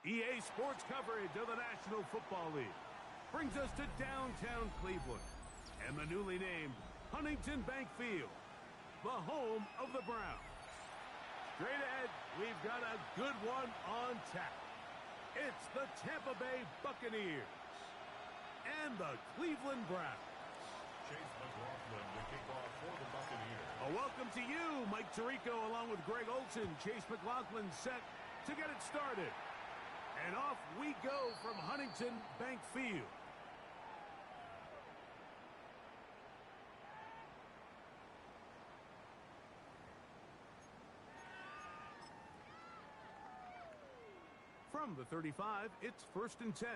EA Sports coverage of the National Football League brings us to downtown Cleveland and the newly named Huntington Bank Field, the home of the Browns. Straight ahead, we've got a good one on tap. It's the Tampa Bay Buccaneers and the Cleveland Browns. Chase McLaughlin to kick off for the Buccaneers. A welcome to you, Mike Tirico, along with Greg Olsen. Chase McLaughlin set to get it started. And off we go from Huntington Bank Field. From the 35, it's 1st and 10.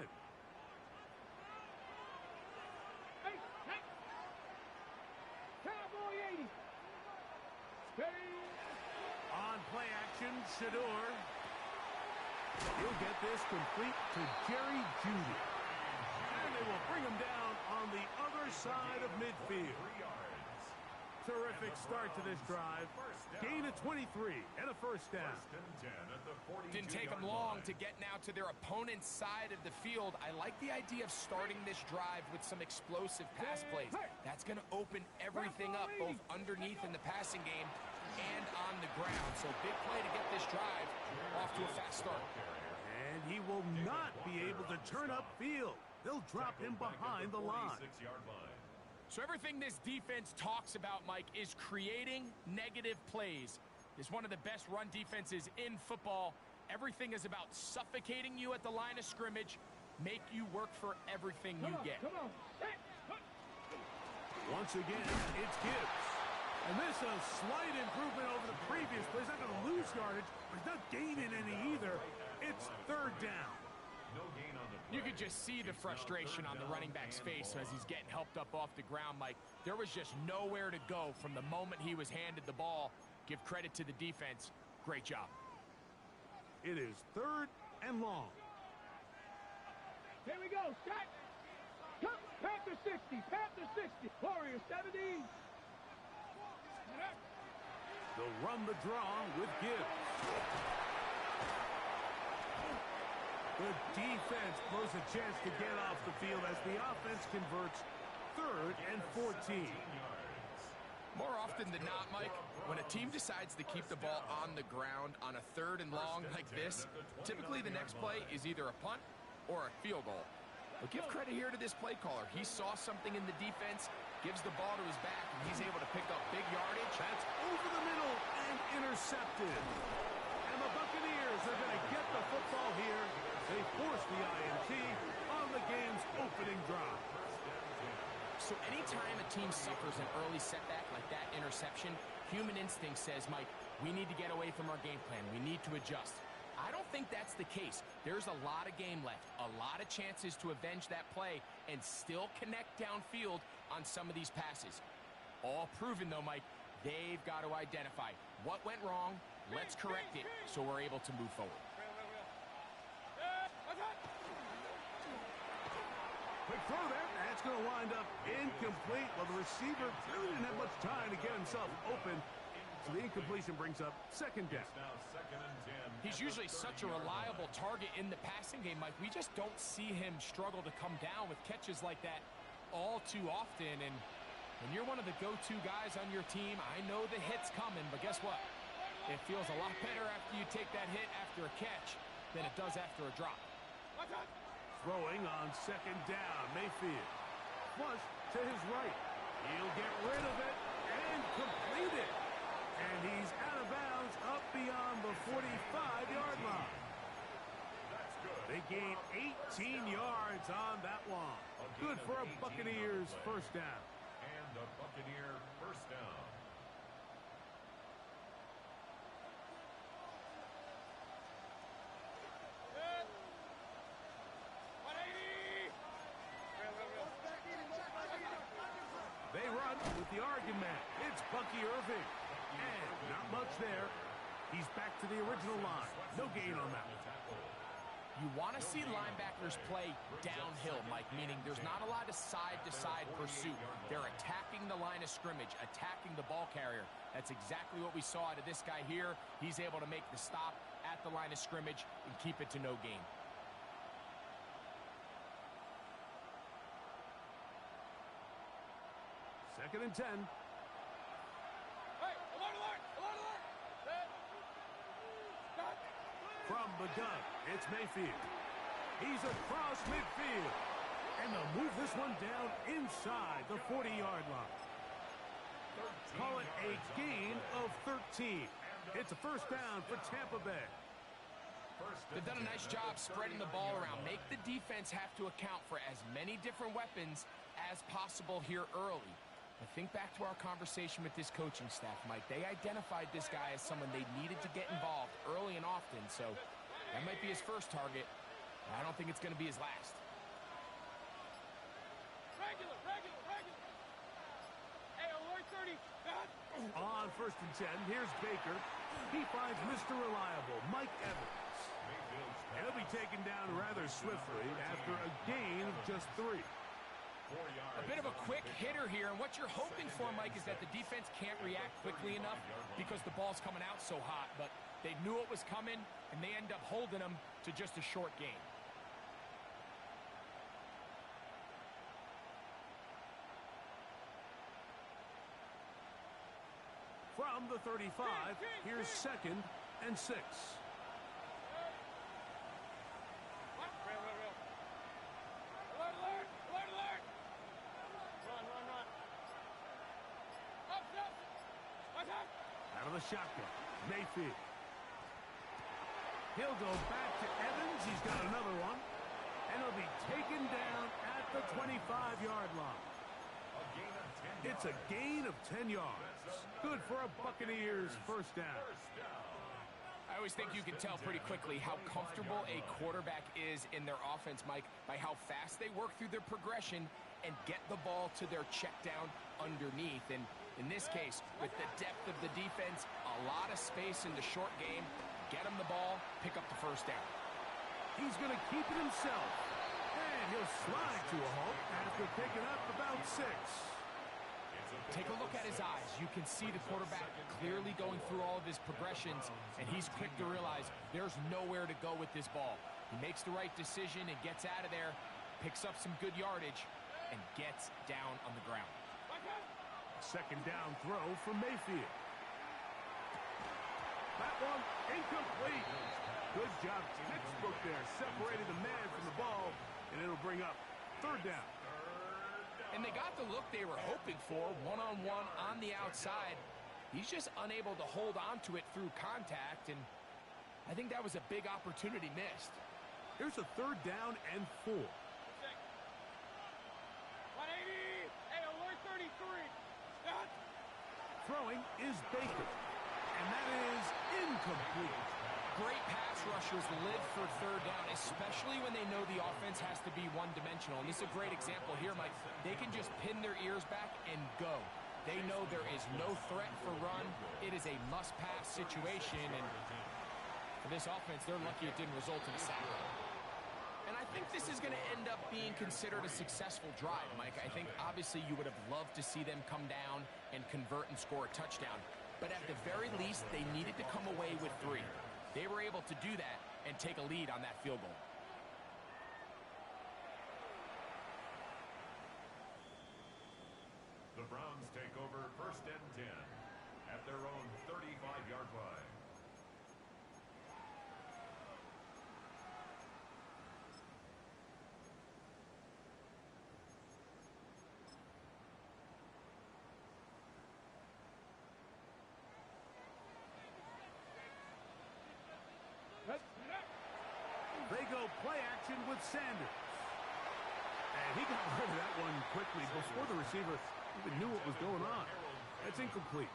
Cowboy 80. On play action, Shador. He'll get this complete to Jerry Jeudy. And they will bring him down on the other side of midfield. Terrific start to this drive. Gain of 23 and a first down. Didn't take them long to get now to their opponent's side of the field. I like the idea of starting this drive with some explosive pass plays. That's going to open everything up, both underneath in the passing game and on the ground. So big play to get this drive off to a fast start. And he will not be able to turn upfield. They'll drop him behind the line. So everything this defense talks about, Mike, is creating negative plays. It's one of the best run defenses in football. Everything is about suffocating you at the line of scrimmage, make you work for everything you get. Come on. Once again, it's Gibbs. And this is a slight improvement over the previous play. He's not going to lose yardage, but he's not gaining any either. It's 3rd down. You could just see the frustration on the running back's face as he's getting helped up off the ground, Mike. There was just nowhere to go from the moment he was handed the ball. Give credit to the defense. Great job. It is 3rd and long. Here we go. Set. Come. Panther 60. Panther 60. Warriors 70. They'll run the draw with Gibbs. The defense blows a chance to get off the field as the offense converts 3rd and 14. More often than not, Mike, when a team decides to keep the ball on the ground on a 3rd and long like this, typically the next play is either a punt or a field goal. But give credit here to this play caller. He saw something in the defense, gives the ball to his back, and he's able to pick up big yardage. That's over the middle and intercepted. And the Buccaneers are going to get the football here. They force the INT on the game's opening drive. So anytime a team suffers an early setback like that interception, human instinct says, Mike, we need to get away from our game plan. We need to adjust. I don't think that's the case. There's a lot of game left, a lot of chances to avenge that play and still connect downfield on some of these passes. All proven, though, Mike, they've got to identify what went wrong, let's correct it so we're able to move forward. Quick throw there. That's going to wind up incomplete. Well, the receiver really didn't have much time to get himself open. So the incompletion brings up 2nd down. He's usually such a reliable target in the passing game, Mike. We just don't see him struggle to come down with catches like that all too often. And when you're one of the go-to guys on your team, I know the hit's coming, but guess what? It feels a lot better after you take that hit after a catch than it does after a drop. Throwing on 2nd down, Mayfield. Flush to his right. He'll get rid of it and complete it. And he's out of bounds up beyond the 45-yard line. They gain 18 yards on that one. Good for a Buccaneers 1st down. And a Buccaneer 1st down. They run with the argument. It's Bucky Irving. And not much there. He's back to the original line. No gain on that one. You want to see linebackers play downhill, Mike, meaning there's not a lot of side-to-side pursuit. They're attacking the line of scrimmage, attacking the ball carrier. That's exactly what we saw out of this guy here. He's able to make the stop at the line of scrimmage and keep it to no gain. Second and 10. Hey, alert, alert, alert, alert. Stop. From the gun, it's Mayfield. He's across midfield. And they'll move this one down inside the 40-yard line. Call it a gain of 13. It's a first down for Tampa Bay. They've done a nice job spreading the ball around. Make the defense have to account for as many different weapons as possible here early. But think back to our conversation with this coaching staff, Mike. They identified this guy as someone they needed to get involved early and often. So that might be his first target. I don't think it's going to be his last. Regular, regular, regular. Hey, alert 30. On first and 10, here's Baker. He finds Mr. Reliable, Mike Evans. He'll be taken down rather swiftly after a gain of just 3. A bit of a quick hitter here, and what you're hoping for, Mike, is that the defense can't react quickly enough because the ball's coming out so hot, but they knew it was coming, and they end up holding them to just a short gain. From the 35, here's second and 6. Alert, alert, alert, alert. Run, run, run. Up, up. Watch out. Out of the shotgun, Mayfield. He'll go back to Evans. He's got another one. And he'll be taken down at the 25-yard line. It's a gain of 10 yards. Good for a Buccaneers first down. I always think you can tell pretty quickly how comfortable a quarterback is in their offense, Mike, by how fast they work through their progression and get the ball to their check down underneath. And in this case, with the depth of the defense, a lot of space in the short game, get him the ball, pick up the first down. He's going to keep it himself. And he'll slide to a halt after picking up about 6. Take a look at his eyes. You can see the quarterback clearly going through all of his progressions, and he's quick to realize there's nowhere to go with this ball. He makes the right decision and gets out of there, picks up some good yardage, and gets down on the ground. Second down throw for Mayfield. That one incomplete. Good job, textbook there, separating the man from the ball, and it'll bring up third down. And they got the look they were hoping for, one-on-one on the outside. He's just unable to hold on to it through contact, and I think that was a big opportunity missed. Here's a third down and 4. 180. Hey, alert 33. Stop. Throwing is Baker, and that is incomplete. Great pass rushers live for third down, especially when they know the offense has to be one-dimensional. And this is a great example here, Mike. They can just pin their ears back and go. They know there is no threat for run. It is a must-pass situation, and for this offense, they're lucky it didn't result in a sack. And I think this is going to end up being considered a successful drive, Mike. I think, obviously, you would have loved to see them come down and convert and score a touchdown. But at the very least, they needed to come away with 3. They were able to do that and take a lead on that field goal. The Browns take over first and 10 at their own 35-yard line. They go play action with Sanders. And he got rid of that one quickly before the receiver even knew what was going on. That's incomplete.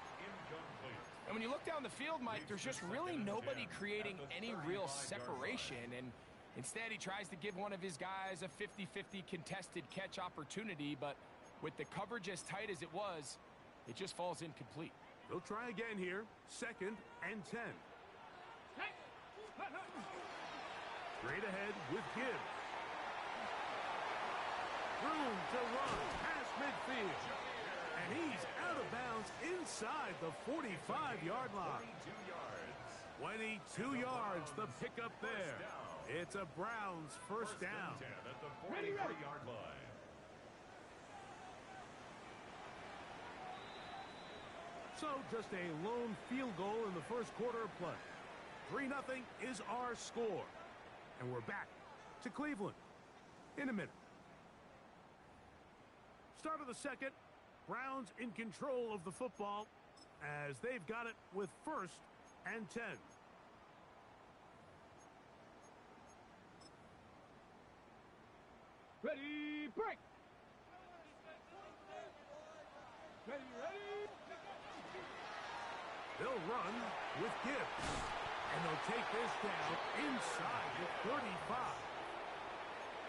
And when you look down the field, Mike, there's just really nobody creating any real separation. And instead, he tries to give one of his guys a 50-50 contested catch opportunity. But with the coverage as tight as it was, it just falls incomplete. They'll try again here. Second and 10. Straight ahead with Gibbs. Room to run past midfield. And he's out of bounds inside the 45-yard line. 22 yards, the pickup there. It's a Browns first down. At the 43-yard line. So just a lone field goal in the first quarter of play. 3-0 is our score. And we're back to Cleveland in a minute. Start of the second. Browns in control of the football as they've got it with 1st and 10. Ready, break. Ready, ready. They'll run with Gibbs. And they'll take this down inside the 35.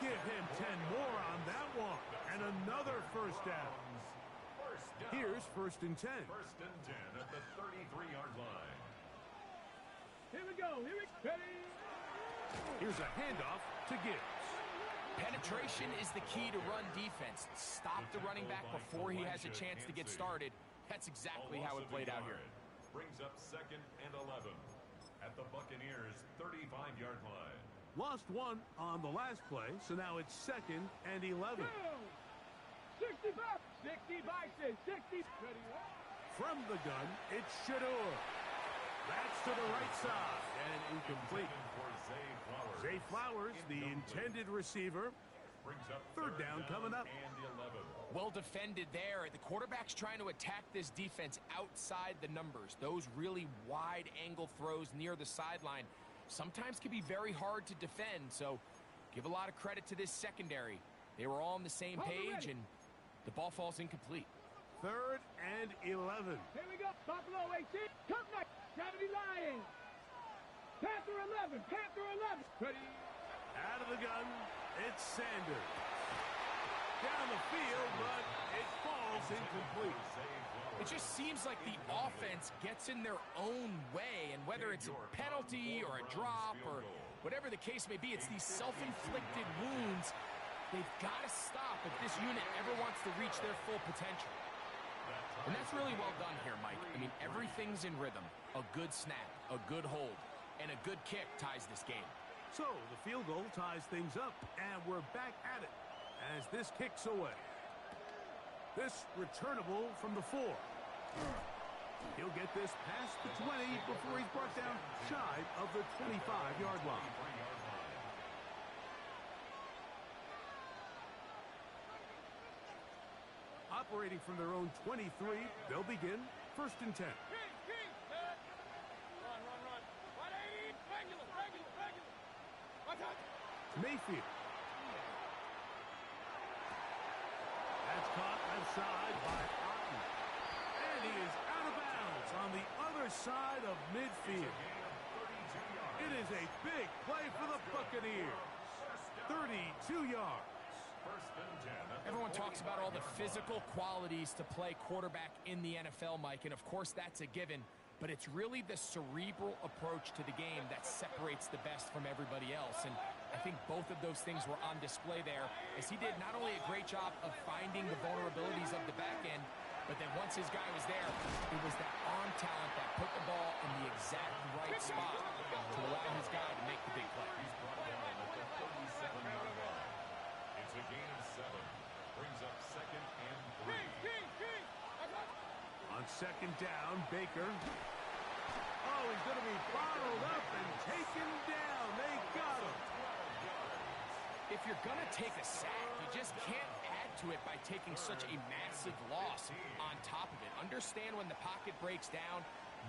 Give him 10 more on that one. And another first down. Here's 1st and 10. 1st and 10 at the 33-yard line. Here we go. Here we go. Ready. Here's a handoff to Gibbs. Penetration is the key to run defense. Stop the running back before he has a chance to get started. That's exactly how it played out here. Brings up 2nd and 11 at the Buccaneers' 35-yard line. Lost 1 on the last play, so now it's 2nd and 11. 65. 60 Bison. 60. Ready. From the gun, it's Shador. That's to the right side and incomplete. For Zay Flowers. Zay Flowers, the intended receiver. Brings up 3rd down coming up. And 11. Well defended there. The quarterback's trying to attack this defense outside the numbers. Those really wide angle throws near the sideline sometimes can be very hard to defend. So give a lot of credit to this secondary. They were all on the same page and the ball falls incomplete. 3rd and 11. Here we go. Buffalo 18. Come back. 70 Lions. Panther 11. Panther 11. Ready. Out of the gun, it's Sanders. Down the field, but it falls incomplete. It just seems like the offense gets in their own way, and whether it's a penalty or a drop or whatever the case may be, it's these self-inflicted wounds. They've got to stop if this unit ever wants to reach their full potential. And that's really well done here, Mike. I mean, everything's in rhythm. A good snap, a good hold, and a good kick ties this game. So the field goal ties things up, and we're back at it as this kicks away. This returnable from the 4. He'll get this past the 20 before he's brought down shy of the 25-yard line. Operating from their own 23, they'll begin 1st and 10. Run. 180. Regular. Watch out. Mayfield. That's caught left side by Otten. And he is out of bounds on the other side of midfield. It is a big play for the Buccaneers. 32 yards. Everyone talks about all the physical qualities to play quarterback in the NFL, Mike, and of course that's a given, but it's really the cerebral approach to the game that separates the best from everybody else, and I think both of those things were on display there, as he did not only a great job of finding the vulnerabilities of the back end, but then once his guy was there, it was that arm talent that put the ball in the exact right spot to allow his guy to make the big play. He's brought down at the 37-yard line. It's a gain of 7. Brings up 2nd and 3. On 2nd down, Baker. Oh, he's going to be bottled up and taken down. They got him. If you're going to take a sack, you just can't add to it by taking such a massive loss on top of it. Understand when the pocket breaks down,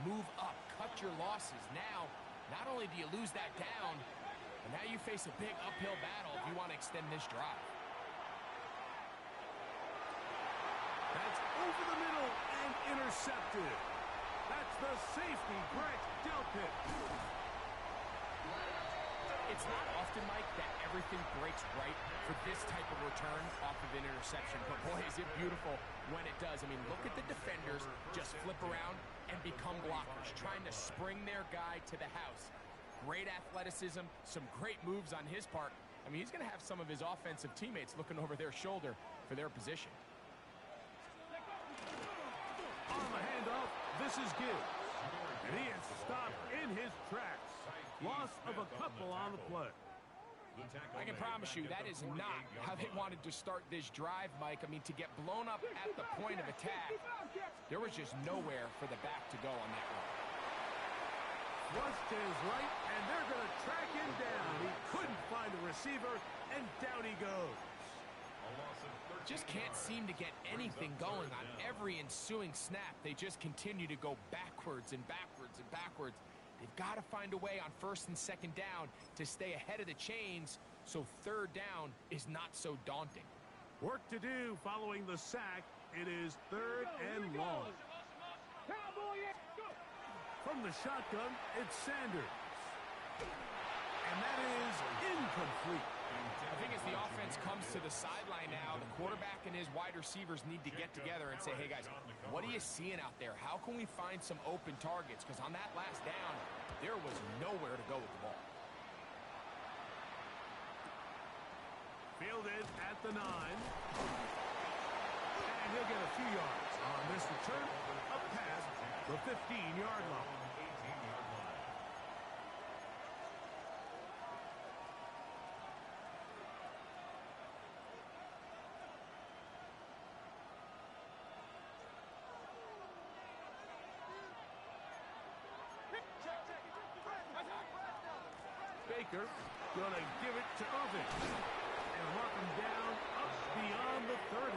move up, cut your losses. Now, not only do you lose that down, but now you face a big uphill battle if you want to extend this drive. That's over the middle and intercepted. That's the safety, Greg Delpit. It's not often, Mike, that everything breaks right for this type of return off of an interception. But, boy, is it beautiful when it does. I mean, look at the defenders just flip around and become blockers, trying to spring their guy to the house. Great athleticism, some great moves on his part. I mean, he's going to have some of his offensive teammates looking over their shoulder for their position. On the handoff, this is Gibbs. And he is stopped in his tracks. Loss of a couple on the play. I can promise you that is not how they wanted to start this drive, Mike. I mean, to get blown up at the point of attack, there was just nowhere for the back to go on that one. Flush to his right, and they're going to track him down. He couldn't find a receiver, and down he goes. Just can't seem to get anything going on every ensuing snap. They just continue to go backwards and backwards and backwards. They've got to find a way on first and second down to stay ahead of the chains so third down is not so daunting. Work to do following the sack. It is third and long. From the shotgun, it's Sanders. And that is incomplete. I think as the offense comes to the sideline now, the quarterback and his wide receivers need to get together and say, hey, guys, what are you seeing out there? How can we find some open targets? Because on that last down, there was nowhere to go with the ball. Fielded at the 9. And he'll get a few yards on this return up past the 15-yard line. Baker gonna give it to Irvin and mark him down up beyond the 30.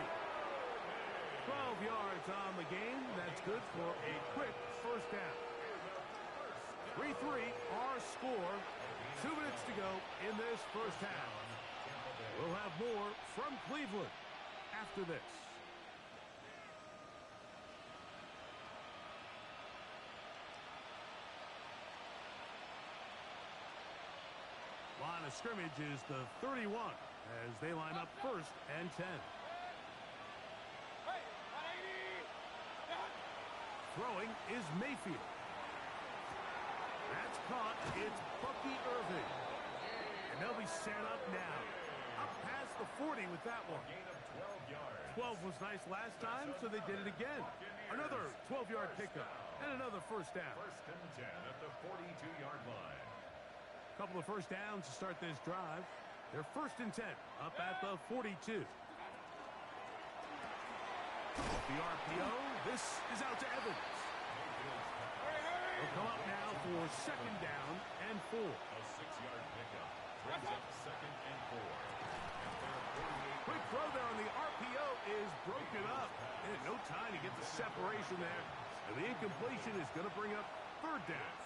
12 yards on the game. That's good for a quick first down. 3-3 our score. 2 minutes to go in this first half. We'll have more from Cleveland after this. Line of scrimmage is the 31 as they line up first and 10. Throwing is Mayfield. That's caught. It's Bucky Irving. And they'll be set up now. Up past the 40 with that one. 12 was nice last time, so they did it again. Another 12-yard pickup and another first down. First and 10 at the 42-yard line. Couple of first downs to start this drive. They're first and 10 up at the 42. Off the RPO, this is out to Evans. They'll come up now for second down and 4. A 6-yard pickup brings up second and 4. Quick throw there on the RPO is broken up. And no time to get the separation there. And the incompletion is going to bring up third down.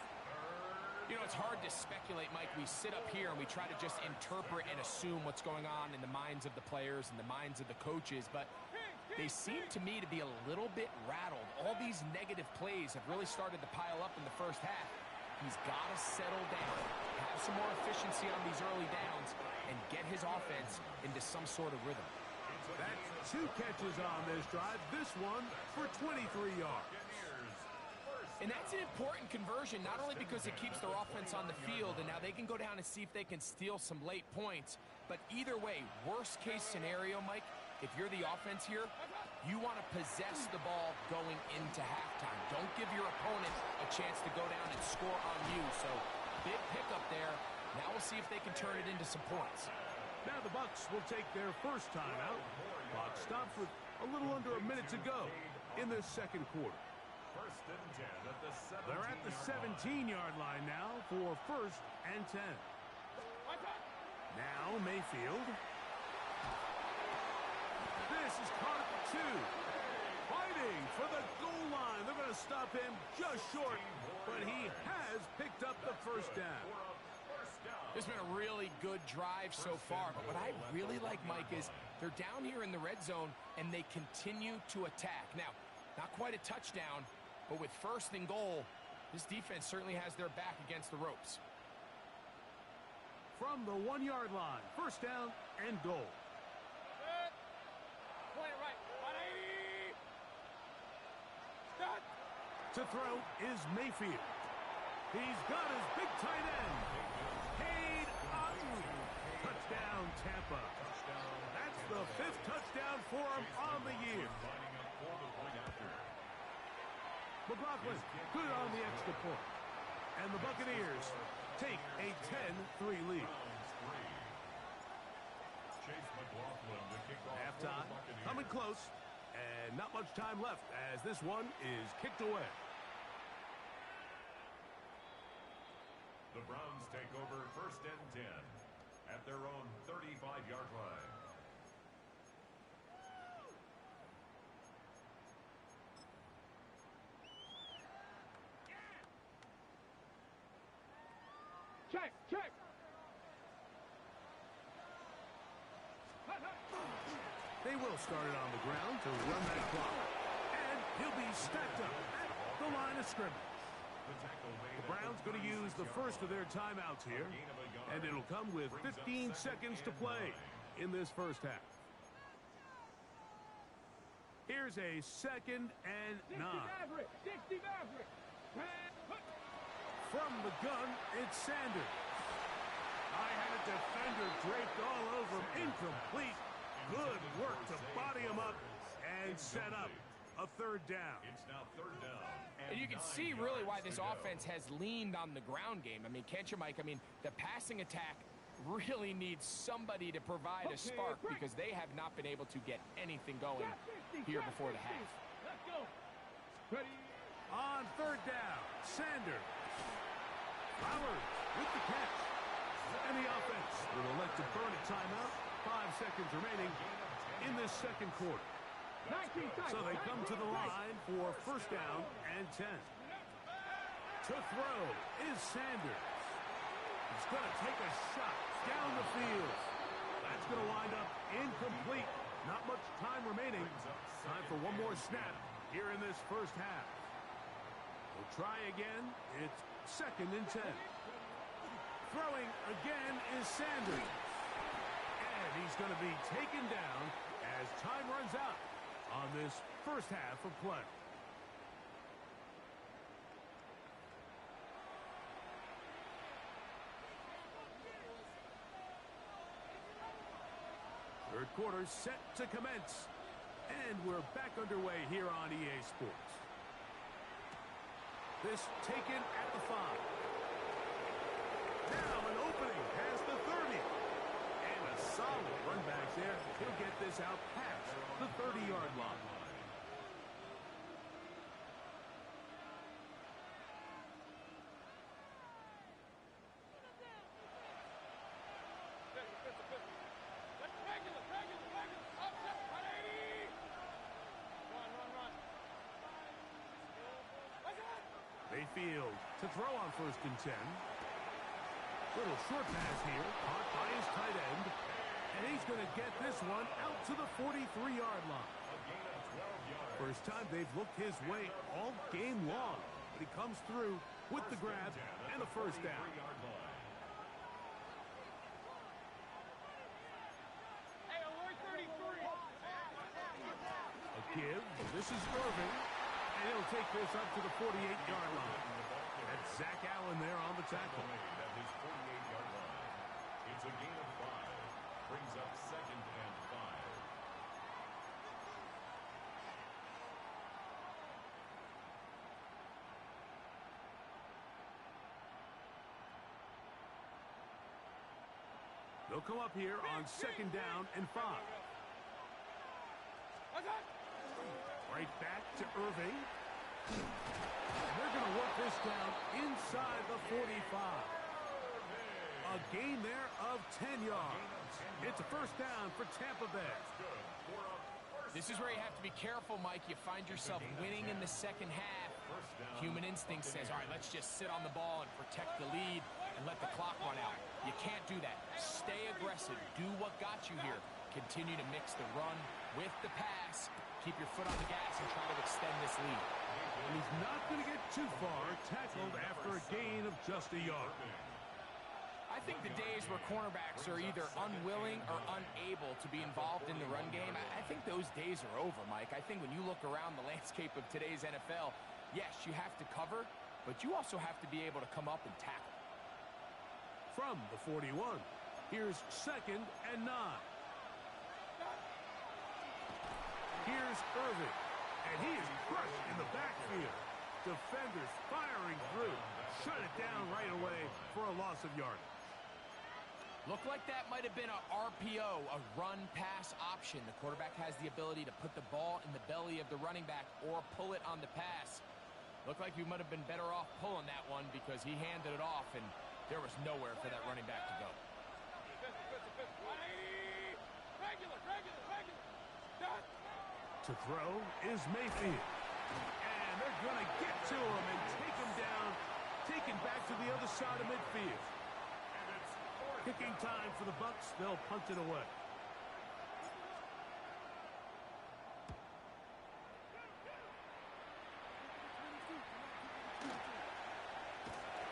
You know, it's hard to speculate, Mike. We sit up here and we try to just interpret and assume what's going on in the minds of the players and the minds of the coaches, but they seem to me to be a little bit rattled. All these negative plays have really started to pile up in the first half. He's got to settle down, have some more efficiency on these early downs, and get his offense into some sort of rhythm. That's 2 catches on this drive. This one for 23 yards. And that's an important conversion, not only because it keeps their offense on the field, and now they can go down and see if they can steal some late points. But either way, worst case scenario, Mike, if you're the offense here, you want to possess the ball going into halftime. Don't give your opponent a chance to go down and score on you. So big pickup there. Now we'll see if they can turn it into some points. Now the Bucs will take their first timeout. Clock stops with a little under a minute to go in this second quarter. First and 10 at the 17. They're at the 17-yard line now for first and 10. Now Mayfield. This is caught at the 2. Fighting for the goal line. They're going to stop him just short, but he has picked up the first down. It's been a really good drive so far, but what I really like, Mike, is they're down here in the red zone, and they continue to attack. Now, not quite a touchdown, but with first and goal, this defense certainly has their back against the ropes. From the 1-yard line, first down and goal. Play it right. 180. Start. To throw is Mayfield. He's got his big tight end. Cade Otton. Touchdown, Tampa. That's the 5th touchdown for him on the year. McLaughlin good on the extra point. And the Buccaneers take a 10-3 lead. Halftime, coming close, and not much time left as this one is kicked away. The Browns take over 1st and 10 at their own 35-yard line. Check, check. They will start it on the ground to run that clock. And he'll be stacked up at the line of scrimmage. The Browns going to use the first of their timeouts here, and it'll come with 15 seconds to play in this first half. Here's a 2nd and 9. 60 Maverick, 60 Maverick. From the gun, it's Sanders. I had a defender draped all over him. Incomplete. Good work to body him up and set up a 3rd down. It's now 3rd down. And you can see really why this offense has leaned on the ground game. I mean, can't you, Mike? I mean, the passing attack really needs somebody to provide a spark because they have not been able to get anything going here before the half. Let's go. Ready. On 3rd down, Sanders. Flowers with the catch. And the offense will elect to burn a timeout. 5 seconds remaining in this 2nd quarter. So they come to the line for 1st down and 10. To throw is Sanders. He's going to take a shot down the field. That's going to wind up incomplete. Not much time remaining. Time for one more snap here in this first half. We'll try again. It's 2nd and 10. Throwing again is Sanders. And he's going to be taken down as time runs out on this first half of play. Third quarter set to commence. And we're back underway here on EA Sports. This taken at the 5. Now an opening past the 30. And a solid run back there. He'll get this out past the 30-yard line. Mayfield to throw on 1st and 10. Little short pass here, caught by his tight end. And he's going to get this one out to the 43-yard line. First time they've looked his way all game long. But he comes through with the grab and a 1st down. A give. This is Irving. And he'll take this up to the 48-yard line. That's Zach Allen there on the tackle. At his 48-yard line. It's a gain of 5. Brings up 2nd and 5. They'll come up here on 2nd down and 5. Right back to Irving. They're going to work this down inside the 45. A gain there of 10 yards. It's a 1st down for Tampa Bay. This is where you have to be careful, Mike. You find yourself winning in the 2nd half. Human instinct says, all right, let's just sit on the ball and protect the lead and let the clock run out. You can't do that. Stay aggressive. Do what got you here. Continue to mix the run with the pass. Keep your foot on the gas and try to extend this lead. And he's not going to get too far, tackled after a gain of just a yard. I think the days where cornerbacks are either unwilling or unable to be involved in the run game, I think those days are over, Mike. I think when you look around the landscape of today's NFL, yes, you have to cover, but you also have to be able to come up and tackle. From the 41, here's 2nd and 9. Here's Irving, and he is crushed in the backfield. Defenders firing through. Shut it down right away for a loss of yardage. Looked like that might have been a RPO, a run-pass option. The quarterback has the ability to put the ball in the belly of the running back or pull it on the pass. Looked like he might have been better off pulling that one because he handed it off, and there was nowhere for that running back to go. To throw is Mayfield. And they're going to get to him and take him down, take him back to the other side of midfield. Kicking time for the Bucs. They'll punt it away.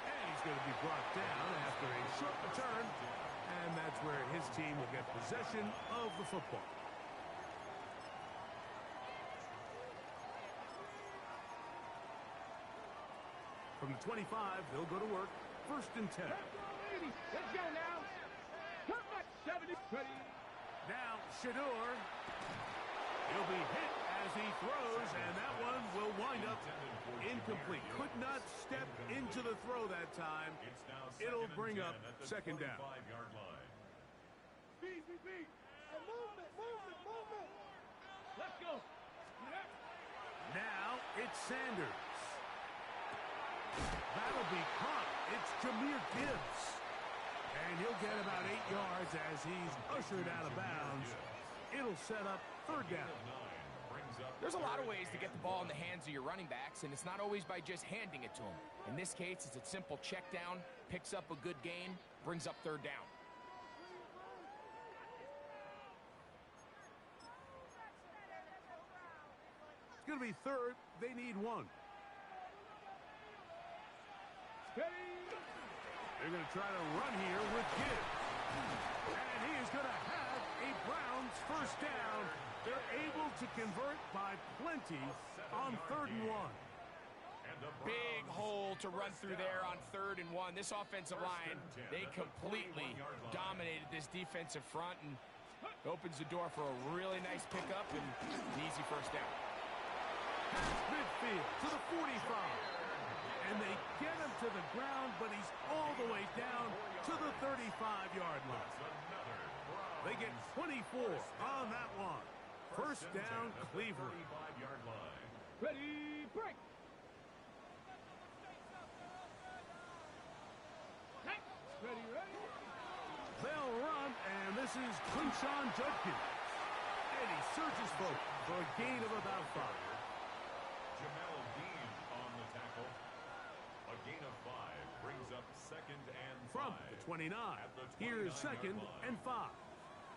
And he's going to be brought down after a short return. And that's where his team will get possession of the football. From the 25, they'll go to work. 1st and 10. Let's go now. Cut back 70. Now, Shedeur. He'll be hit as he throws, and that one will wind up incomplete. Could not step into the throw that time. It'll bring up 2nd down. Speed. Movement. Let's go. Now, it's Sanders. That'll be caught. It's Jahmyr Gibbs. And he'll get about 8 yards as he's ushered out of bounds. It'll set up 3rd down. There's a lot of ways to get the ball in the hands of your running backs, and it's not always by just handing it to them. In this case, it's a simple check down, picks up a good gain, brings up 3rd down. It's going to be 3rd. They need 1. They're going to try to run here with Gibbs. And he is going to have a Browns 1st down. They're able to convert by plenty on 3rd and 1. Big hole to run through there on 3rd and 1. This offensive line, they completely dominated this defensive front and opens the door for a really nice pickup and an easy 1st down. Past midfield to the 45. And they get him to the ground, but he's all the way down to the 35-yard line. They get 24 on that one. 1st down, Cleveland. Ready, break. Ready. They'll run, and this is Quinshon Judkins. And he surges forward for a gain of about 5. Jamel Dean on the tackle. A gain of 5 brings up 2nd and 5. From the 29, here's 2nd and 5.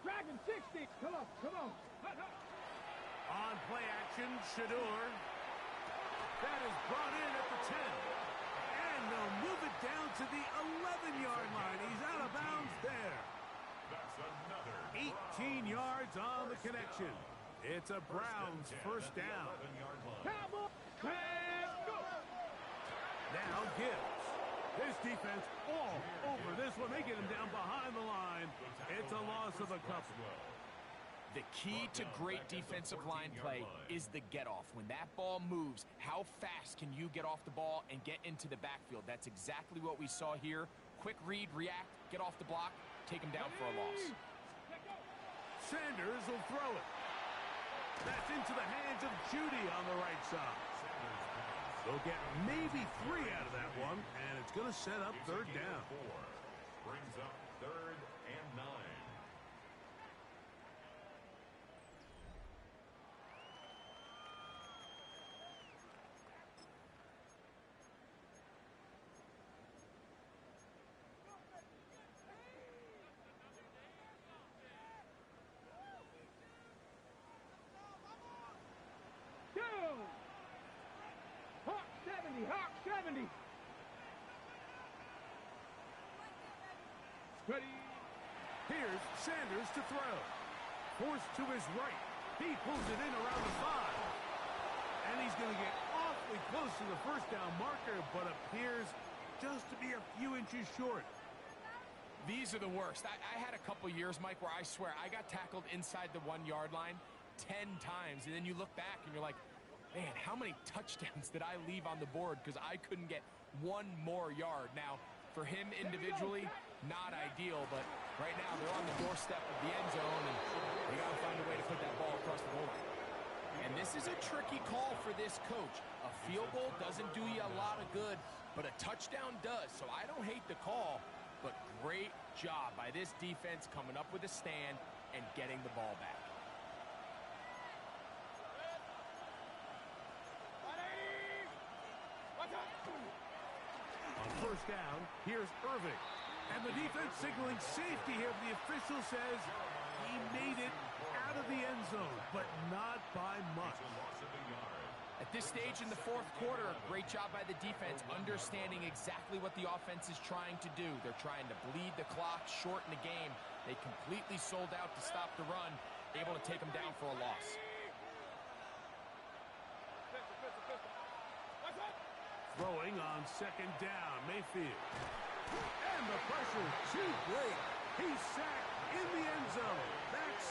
Dragon 60. Come on. On play action, Shedeur. That is brought in at the 10. And they'll move it down to the 11-yard line. He's out of bounds there. That's another 18 yards on the connection. It's a Browns 1st down. Cowboy. Let's go. Now Gibbs. His defense all over this one. They get him down behind the line. It's a loss of a couple. The key to great defensive line play is the get-off. When that ball moves, how fast can you get off the ball and get into the backfield? That's exactly what we saw here. Quick read, react, get off the block, take him down for a loss. Sanders will throw it. That's into the hands of Judy on the right side. They'll get maybe 3 out of that one, and it's going to set up 3rd down. 4 brings up 3rd and 9. Hawk 70. Ready. Here's Sanders to throw. Forced to his right. He pulls it in around the 5. And he's going to get awfully close to the 1st down marker, but appears just to be a few inches short. These are the worst. I had a couple years, Mike, where I swear I got tackled inside the 1-yard line 10 times. And then you look back and you're like, man, how many touchdowns did I leave on the board because I couldn't get 1 more yard? Now, for him individually, not ideal, but right now they're on the doorstep of the end zone, and they got to find a way to put that ball across the goal line. And this is a tricky call for this coach. A field goal doesn't do you a lot of good, but a touchdown does. So I don't hate the call, but great job by this defense coming up with a stand and getting the ball back. On first down, here's Irving. And the defense signaling safety here. The official says he made it out of the end zone, but not by much. At this stage in the fourth quarter, great job by the defense understanding exactly what the offense is trying to do. They're trying to bleed the clock, shorten the game. They completely sold out to stop the run, able to take them down for a loss. Throwing on second down, Mayfield. And the pressure too great. He's sacked in the end zone. That's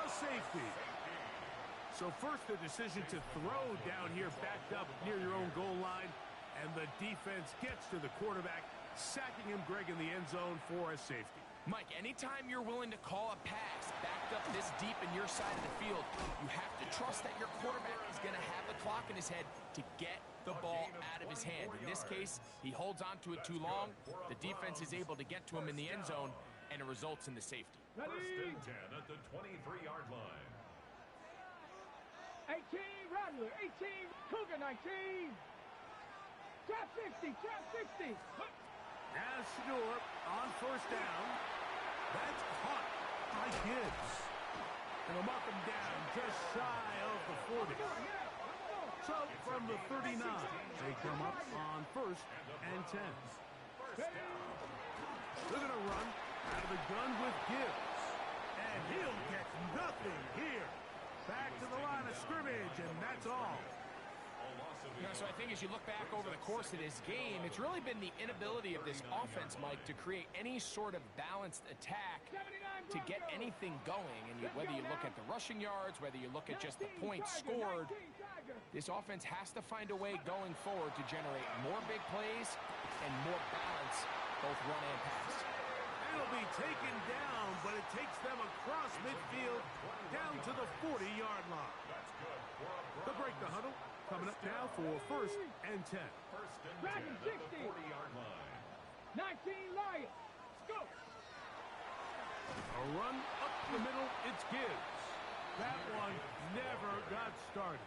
a safety. So first the decision to throw down here backed up near your own goal line. And the defense gets to the quarterback, sacking him, Greg, in the end zone for a safety. Mike, anytime you're willing to call a pass backed up this deep in your side of the field, you have to trust that your quarterback is going to have the clock in his head to get the ball out of his hand. In this case, he holds on to it too long. The defense is able to get to him in the end zone, and it results in the safety. First and 10 at the 23-yard line. 18, Rattler, 18, Cougar 19. Trap 60, trap 60. Now Shador on first down. That's caught by Gibbs. And they'll mark him down just shy of the 40. So from the 39, they come up on first and 10. They're going to run out of the gun with Gibbs. And he'll get nothing here. Back to the line of scrimmage, and that's all. So I think as you look back over the course of this game, it's really been the inability of this offense, Mike, to create any sort of balanced attack to get anything going. And whether you look at the rushing yards, whether you look at just the points scored, this offense has to find a way going forward to generate more big plays and more balance, both run and pass. It'll be taken down, but it takes them across midfield down to the 40-yard line. They'll break the huddle. Coming up now for first and 10. First and 10 Dragon at 60. the 40-yard line. 19, Lions. Go. A run up the middle, it's Gibbs. That one never got started.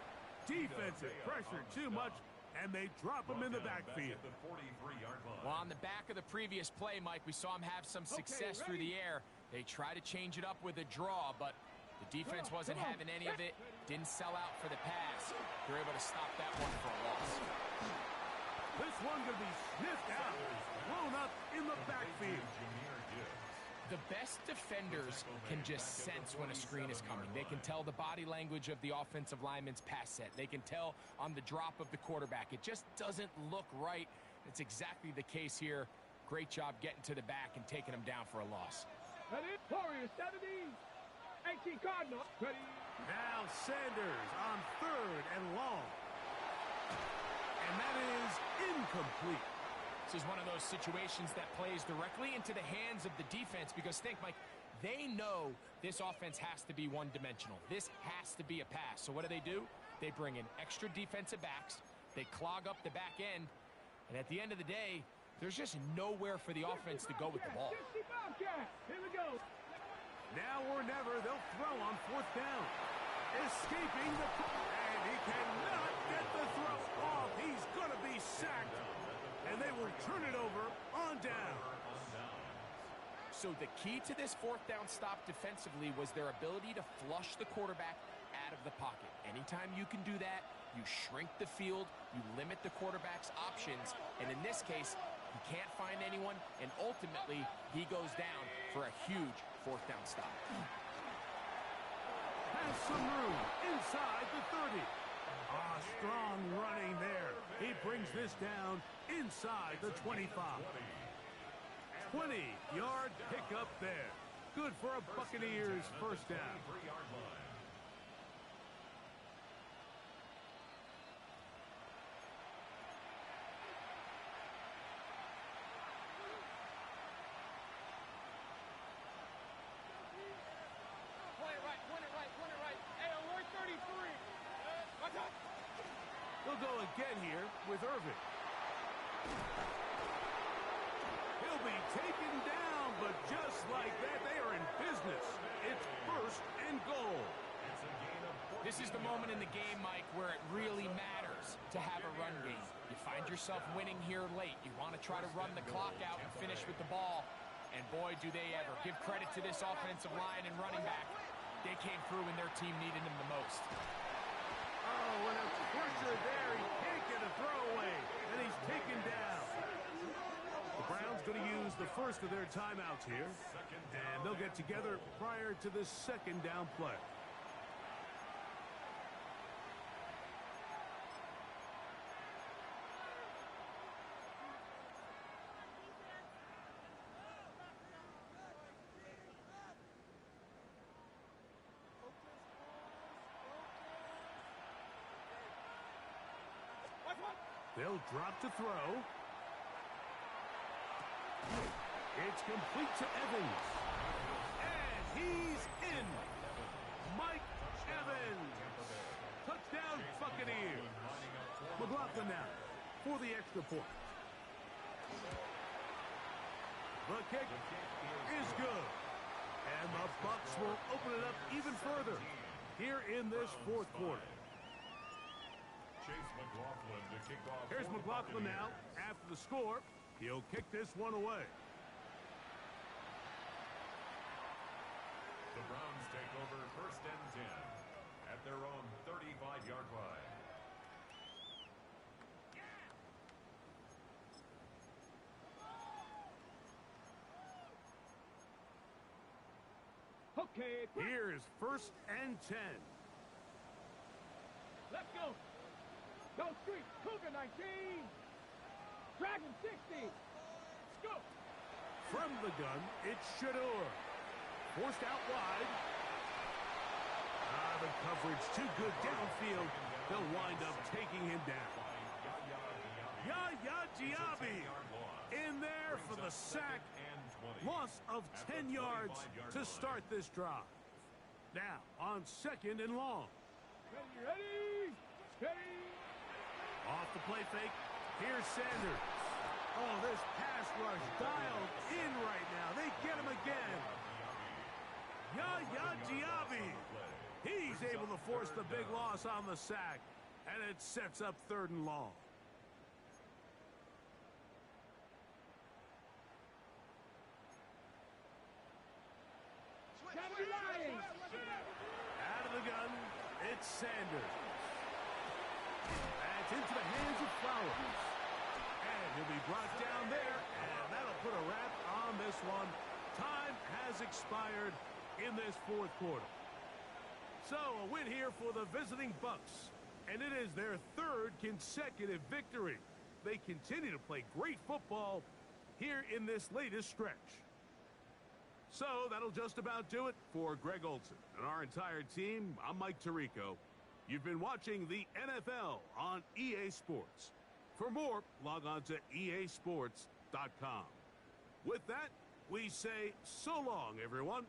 Defensive pressure too much, and they drop him in the backfield. The 43-yard line. Well, on the back of the previous play, Mike, we saw him have some success through the air. They try to change it up with a draw, but the defense wasn't having any of it. Didn't sell out for the pass. They're able to stop that one for a loss. This one going to be sniffed out, blown up in the backfield. The best defenders can just sense when a screen is coming. They can tell the body language of the offensive lineman's pass set. They can tell on the drop of the quarterback. It just doesn't look right. It's exactly the case here. Great job getting to the back and taking them down for a loss. Warriors 70. 18 Cardinals. Ready. Now Sanders on third and long. And that is incomplete. This is one of those situations that plays directly into the hands of the defense because think, Mike, they know this offense has to be one-dimensional. This has to be a pass. So what do? They bring in extra defensive backs. They clog up the back end. And at the end of the day, there's just nowhere for the offense to go with the ball. 60 Bobcat. Here we go. Now or never, they'll throw on fourth down. Escaping the... And he cannot get the throw off. He's going to be sacked. And they will turn it over on down. So the key to this fourth down stop defensively was their ability to flush the quarterback out of the pocket. Anytime you can do that, you shrink the field, you limit the quarterback's options, and in this case, he can't find anyone, and ultimately, he goes down for a huge fourth down stop. Has some room inside the 30. Strong running there. He brings this down inside the 25. 20-yard pickup there. Good for a Buccaneers first down. They'll go again here with Irving. He'll be taken down, but just like that, they are in business. It's first and goal. This is the moment in the game, Mike, where it really matters to have a run game. You find yourself winning here late. You want to try to run the clock out and finish with the ball. And boy, do they ever. Give credit to this offensive line and running back. They came through when their team needed them the most. Oh, and a pressure there. He can't get a throwaway, and he's taken down. The Browns going to use the first of their timeouts here, and they'll get together prior to the second down play. They'll drop to throw. It's complete to Evans. And he's in. Mike Evans. Touchdown, Buccaneers. McLaughlin now for the extra point. The kick is good. And the Bucs will open it up even further here in this fourth quarter. Chase McLaughlin to kick off. Here's McLaughlin now. After the score, he'll kick this one away. The Browns take over first and 10 at their own 35-yard line. Okay, Here is first and 10. let's go. Go Street, Cougar 19. Dragon 60. Let's go. From the gun, it's Shador. Forced out wide. The coverage too good downfield. They'll wind up taking him down. Yaya Diaby in there for the sack. Loss of 10 yards to start this drive. Now on second and long. Ready? Steady. Off the play fake. Here's Sanders. Oh, this pass rush dialed in right now. They get him again. Yaya Diaby. He's able to force the big loss on the sack, and it sets up third and long. Gotta be lying. Out of the gun, it's Sanders. That's into the hands of Flowers. And he'll be brought down there, and that'll put a wrap on this one. Time has expired in this fourth quarter. So, a win here for the visiting Bucs, and it is their third consecutive victory. They continue to play great football here in this latest stretch. So, that'll just about do it for Greg Olsen and our entire team. I'm Mike Tirico. You've been watching the NFL on EA Sports. For more, log on to easports.com. With that, we say so long, everyone.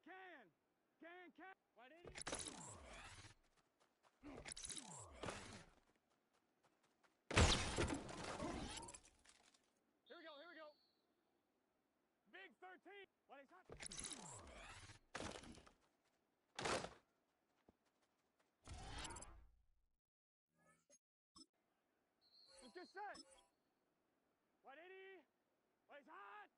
Can. Wide 80. Here we go. Big 13. Wide 8 hot. Let's get set. Wide 80. Wide 8 hot.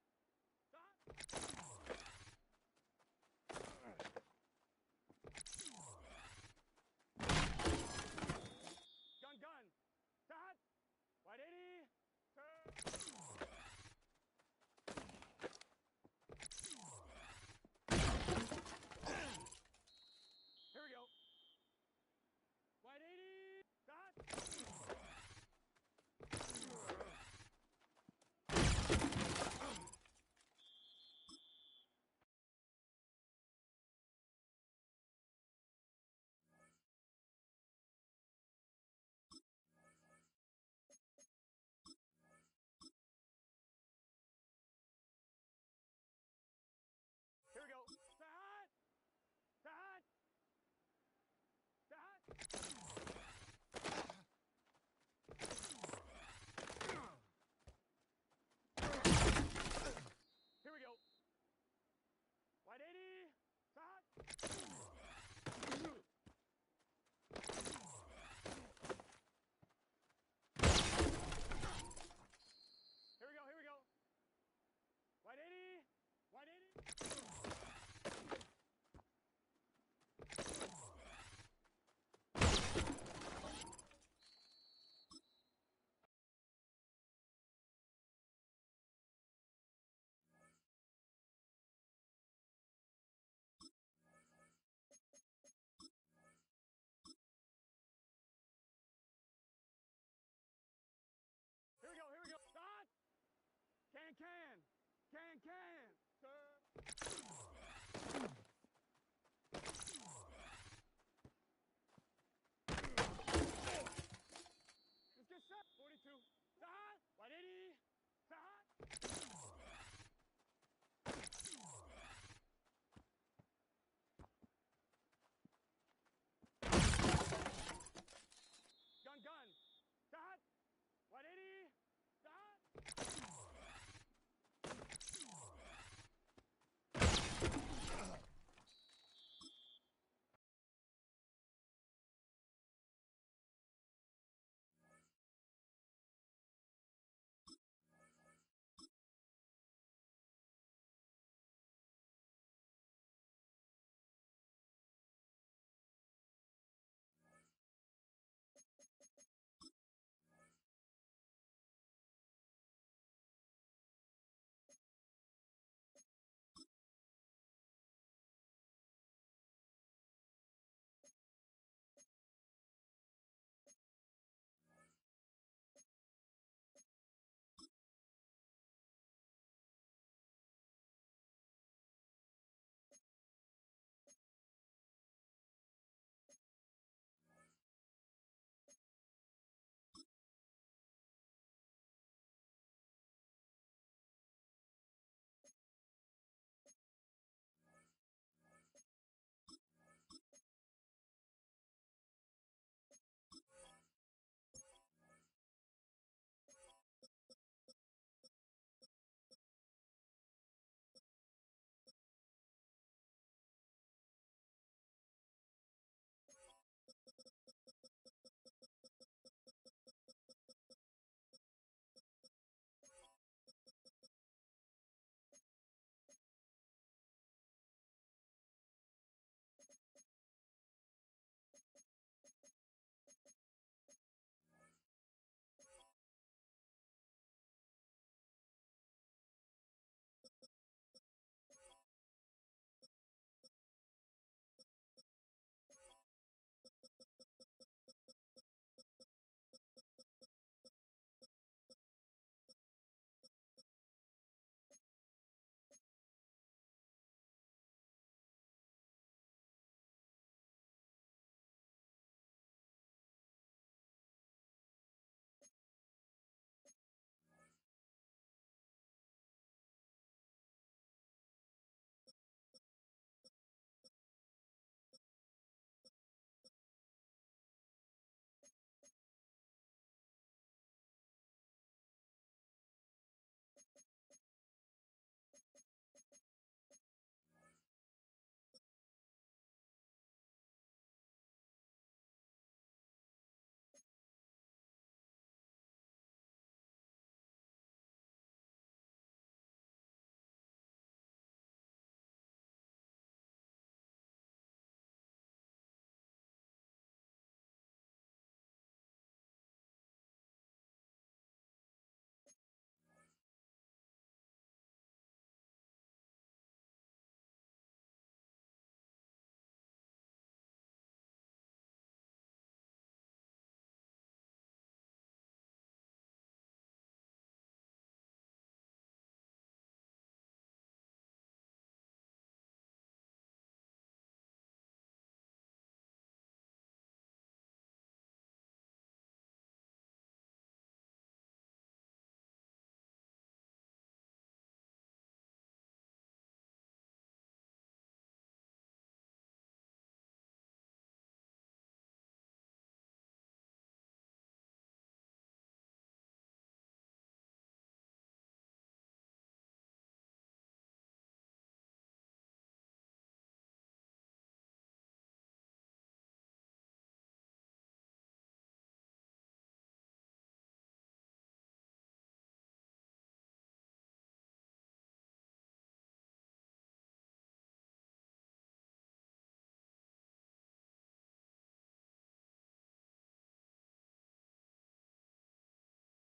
Gun. Start. Wide 80. Turn. Here we go. Wide 80. Start. Here we go. Start. Here we go. Wide 80. Start. Here we go. Wide 80. Wide 80. Here we go. Start. Can. Turn. Let's get set. 42. Start. Wide 80. Start.